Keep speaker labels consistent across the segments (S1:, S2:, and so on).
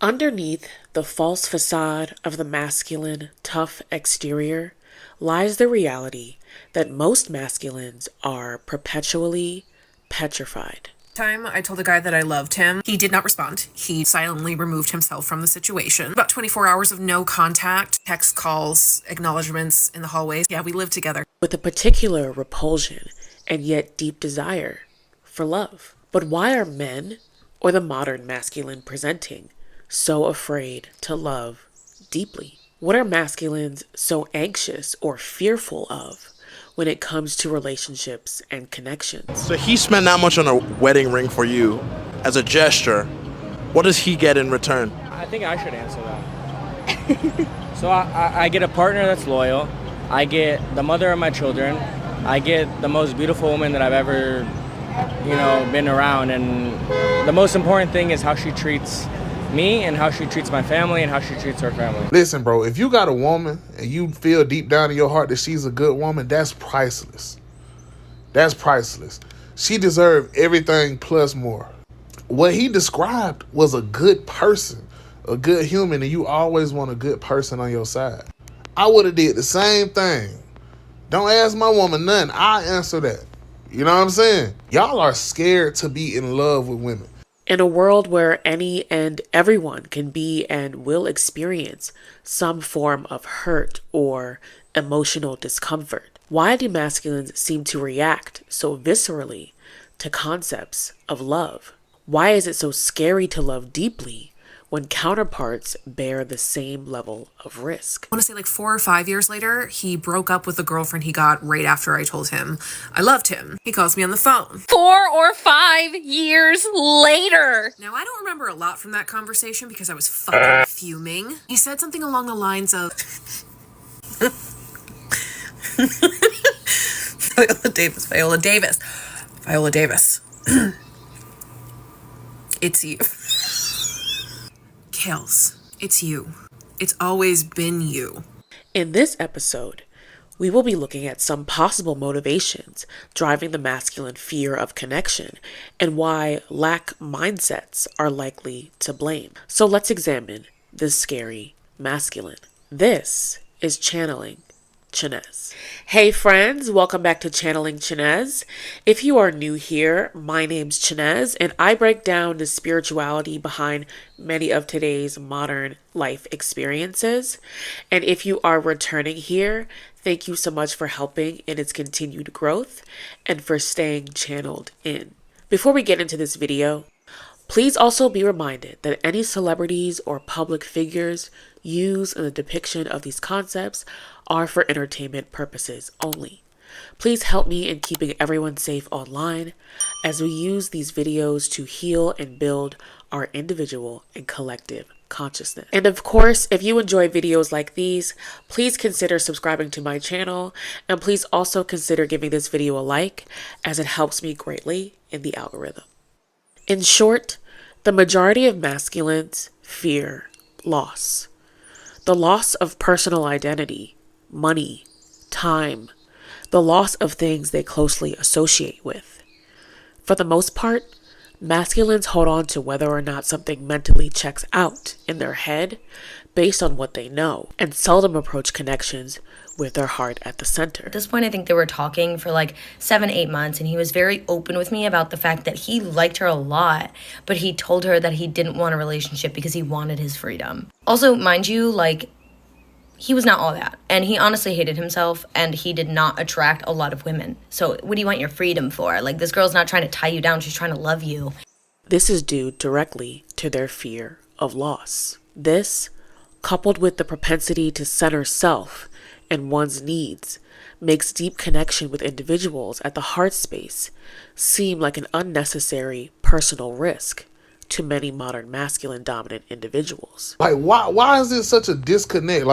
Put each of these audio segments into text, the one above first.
S1: Underneath the false facade of the masculine, tough exterior lies the reality that most masculines are perpetually petrified.
S2: Time I told the guy that I loved him. He did not respond. He silently removed himself from the situation. About 24 hours of no contact, text calls, acknowledgments in the hallways. Yeah, we lived together.
S1: With a particular repulsion and yet deep desire for love. But why are men, or the modern masculine presenting, so afraid to love deeply? What are masculines so anxious or fearful of when it comes to relationships and connections?
S3: So he spent that much on a wedding ring for you as a gesture. What does he get in return?
S4: I think I should answer that. So I get a partner that's loyal. I get the mother of my children. I get the most beautiful woman that I've ever, been around. And the most important thing is how she treats me and how she treats my family and how she treats her family.
S5: Listen, bro, if you got a woman and you feel deep down in your heart that she's a good woman, that's priceless. That's priceless. She deserved everything plus more. What he described was a good person, a good human, and you always want a good person on your side. I would have did the same thing. Don't ask my woman nothing. I answer that. You know what I'm saying? Y'all are scared to be in love with women.
S1: In a world where any and everyone can be and will experience some form of hurt or emotional discomfort, why do masculines seem to react so viscerally to concepts of love? Why is it so scary to love deeply when counterparts bear the same level of risk?
S2: I want to say 4 or 5 years later, he broke up with the girlfriend he got right after I told him I loved him. He calls me on the phone.
S6: 4 or 5 years later.
S2: Now, I don't remember a lot from that conversation because I was fucking fuming. He said something along the lines of... Viola Davis. It's you. Kales, it's you. It's always been you.
S1: In this episode, we will be looking at some possible motivations driving the masculine fear of connection and why lack mindsets are likely to blame. So let's examine this scary masculine. This is Channeling Chinez. Hey friends, welcome back to Channeling Chinez. If you are new here, my name's Chinez and I break down the spirituality behind many of today's modern life experiences. And if you are returning here, thank you so much for helping in its continued growth and for staying channeled in. Before we get into this video, please also be reminded that any celebrities or public figures used in the depiction of these concepts are for entertainment purposes only. Please help me in keeping everyone safe online as we use these videos to heal and build our individual and collective consciousness. And of course, if you enjoy videos like these, please consider subscribing to my channel and please also consider giving this video a like as it helps me greatly in the algorithm. In short, the majority of masculines fear loss. The loss of personal identity, money, time, the loss of things they closely associate with. For the most part, masculines hold on to whether or not something mentally checks out in their head based on what they know, and seldom approach connections with their heart at the center.
S7: At this point, I think they were talking for 7-8 months, and he was very open with me about the fact that he liked her a lot, but he told her that he didn't want a relationship because he wanted his freedom. Also, mind you, he was not all that, and he honestly hated himself, and he did not attract a lot of women. So what do you want your freedom for? This girl's not trying to tie you down, she's trying to love you.
S1: This is due directly to their fear of loss. This, coupled with the propensity to center self and one's needs, makes deep connection with individuals at the heart space seem like an unnecessary personal risk to many modern masculine dominant individuals.
S5: Why is it such a disconnect?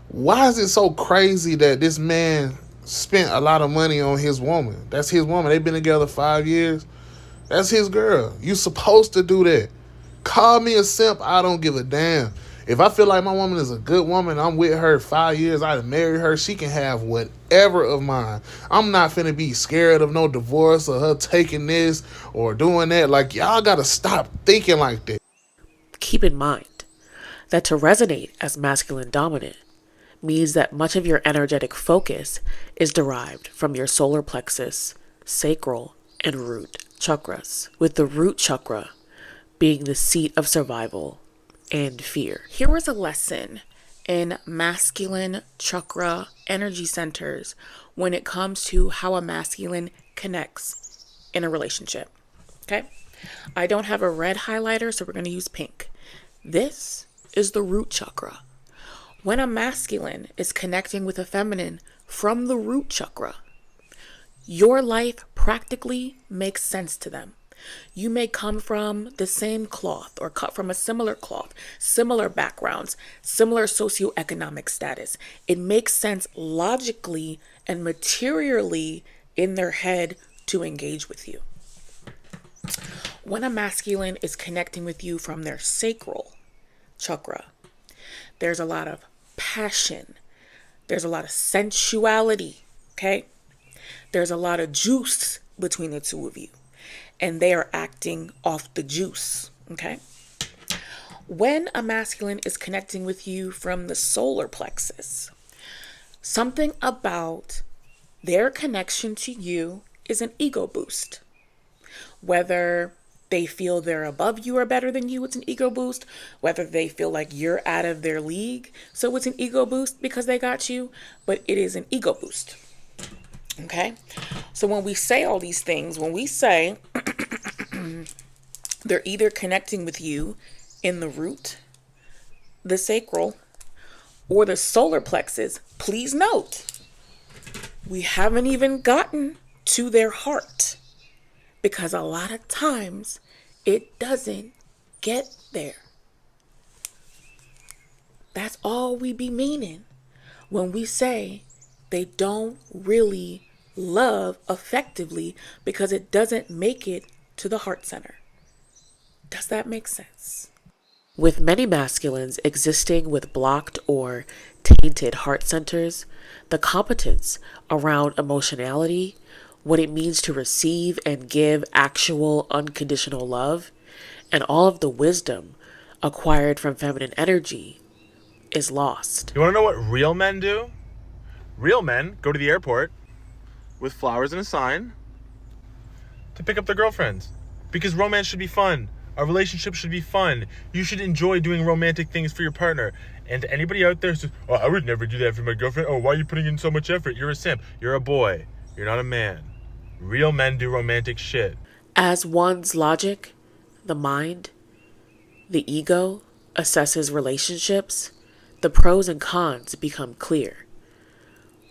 S5: Why is it so crazy that this man spent a lot of money on his woman? That's his woman. They've been together 5 years. That's his girl. You supposed to do that. Call me a simp. I don't give a damn. If I feel like my woman is a good woman, I'm with her 5 years, I'd marry her, she can have whatever of mine. I'm not finna be scared of no divorce or her taking this or doing that. Y'all gotta stop thinking like that.
S1: Keep in mind, that to resonate as masculine dominant means that much of your energetic focus is derived from your solar plexus, sacral, and root chakras, with the root chakra being the seat of survival and fear.
S6: Here was a lesson in masculine chakra energy centers when it comes to how a masculine connects in a relationship. Okay? I don't have a red highlighter, so we're going to use pink. This is the root chakra. When a masculine is connecting with a feminine from the root chakra, your life practically makes sense to them. You may come from the same cloth or cut from a similar cloth, similar backgrounds, similar socioeconomic status. It makes sense logically and materially in their head to engage with you. When a masculine is connecting with you from their sacral chakra, there's a lot of passion. There's a lot of sensuality, okay? There's a lot of juice between the two of you, and they are acting off the juice, okay? When a masculine is connecting with you from the solar plexus, something about their connection to you is an ego boost. Whether they feel they're above you or better than you, it's an ego boost. Whether they feel like you're out of their league, so it's an ego boost because they got you, but it is an ego boost. Okay? So when we say all these things, when we say they're either connecting with you in the root, the sacral, or the solar plexus, please note, we haven't even gotten to their heart. Because a lot of times it doesn't get there. That's all we be meaning when we say they don't really love effectively because it doesn't make it to the heart center. Does that make sense?
S1: With many masculines existing with blocked or tainted heart centers, the competence around emotionality, what it means to receive and give actual unconditional love, and all of the wisdom acquired from feminine energy is lost.
S3: You want to know what real men do? Real men go to the airport with flowers and a sign to pick up their girlfriends. Because romance should be fun. A relationship should be fun. You should enjoy doing romantic things for your partner. And to anybody out there who says, oh, I would never do that for my girlfriend. Oh, why are you putting in so much effort? You're a simp. You're a boy. You're not a man. Real men do romantic shit.
S1: As one's logic, the mind, the ego assesses relationships, the pros and cons become clear.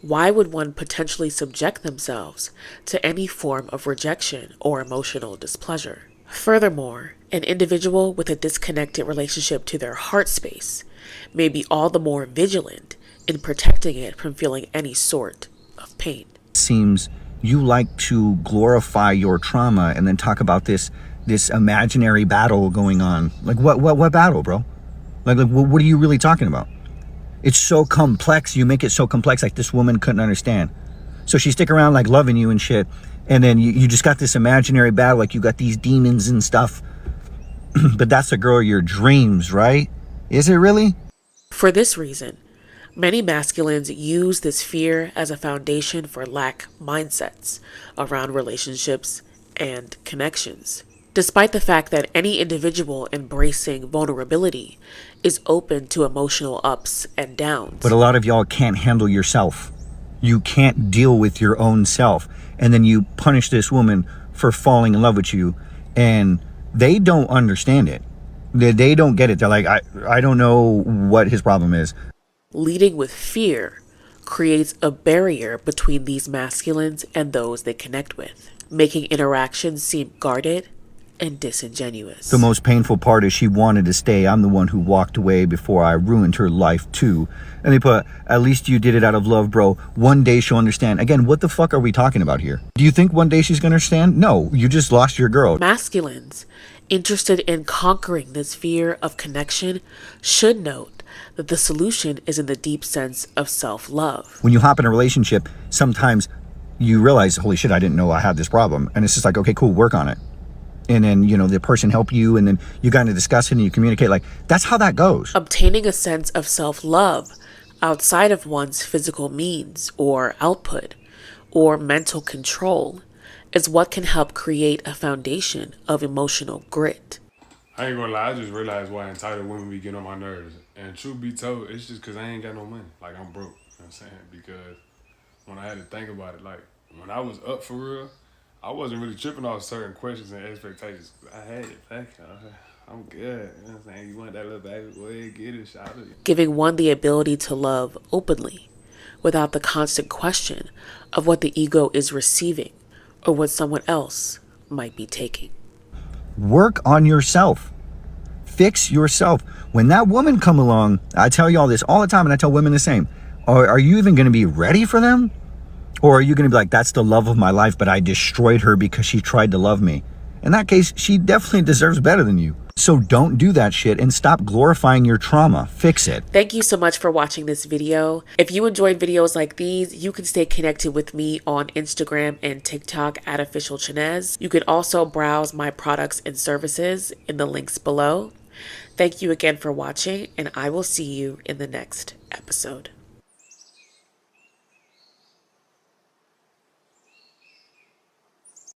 S1: Why would one potentially subject themselves to any form of rejection or emotional displeasure? Furthermore, an individual with a disconnected relationship to their heart space may be all the more vigilant in protecting it from feeling any sort of pain.
S8: Seems you like to glorify your trauma and then talk about this imaginary battle going on. Like what battle, bro? Like what are you really talking about? It's so complex. You make it so complex, like this woman couldn't understand. So she stick around like loving you and shit, and then you just got this imaginary battle, like you got these demons and stuff. But that's the girl of your dreams, right? Is it really?
S1: For this reason, many masculines use this fear as a foundation for lack mindsets around relationships and connections. Despite the fact that any individual embracing vulnerability is open to emotional ups and downs.
S8: But a lot of y'all can't handle yourself. You can't deal with your own self. And then you punish this woman for falling in love with you, and they don't understand it. They don't get it. They're like, I don't know what his problem is.
S1: Leading with fear creates a barrier between these masculines and those they connect with, making interactions seem guarded and disingenuous.
S8: The most painful part is she wanted to stay. I'm the one who walked away before I ruined her life too. And they put, at least you did it out of love, bro. One day she'll understand. Again, what the fuck are we talking about here? Do you think one day she's gonna understand? No, you just lost your girl.
S1: Masculines interested in conquering this fear of connection should note that the solution is in the deep sense of self-love.
S8: When you hop in a relationship, sometimes you realize, holy shit, I didn't know I had this problem. And it's just like, okay, cool, work on it. and then, you know, the person help you, and then you kind of discuss it and you communicate. Like, that's how that goes.
S1: Obtaining a sense of self-love outside of one's physical means or output or mental control is what can help create a foundation of emotional grit.
S9: I ain't gonna lie, I just realized why entitled women be getting on my nerves. And truth be told, it's just because I ain't got no money. Like, I'm broke. You know what I'm saying? Because when I had to think about it, like, when I was up for real, I wasn't really tripping off certain questions and expectations. I had it. Fuck it. I'm good. You know what I'm saying? You want that little baby? Go ahead, get it, shout it.
S1: Giving one the ability to love openly without the constant question of what the ego is receiving or what someone else might be taking.
S8: Work on yourself. Fix yourself. When that woman come along, I tell y'all this all the time, and I tell women the same. Are you even going to be ready for them? Or are you going to be like, that's the love of my life, but I destroyed her because she tried to love me? In that case, she definitely deserves better than you. So don't do that shit and stop glorifying your trauma. Fix it.
S1: Thank you so much for watching this video. If you enjoyed videos like these, you can stay connected with me on Instagram and TikTok at Official Chinez. You can also browse my products and services in the links below. Thank you again for watching, and I will see you in the next episode.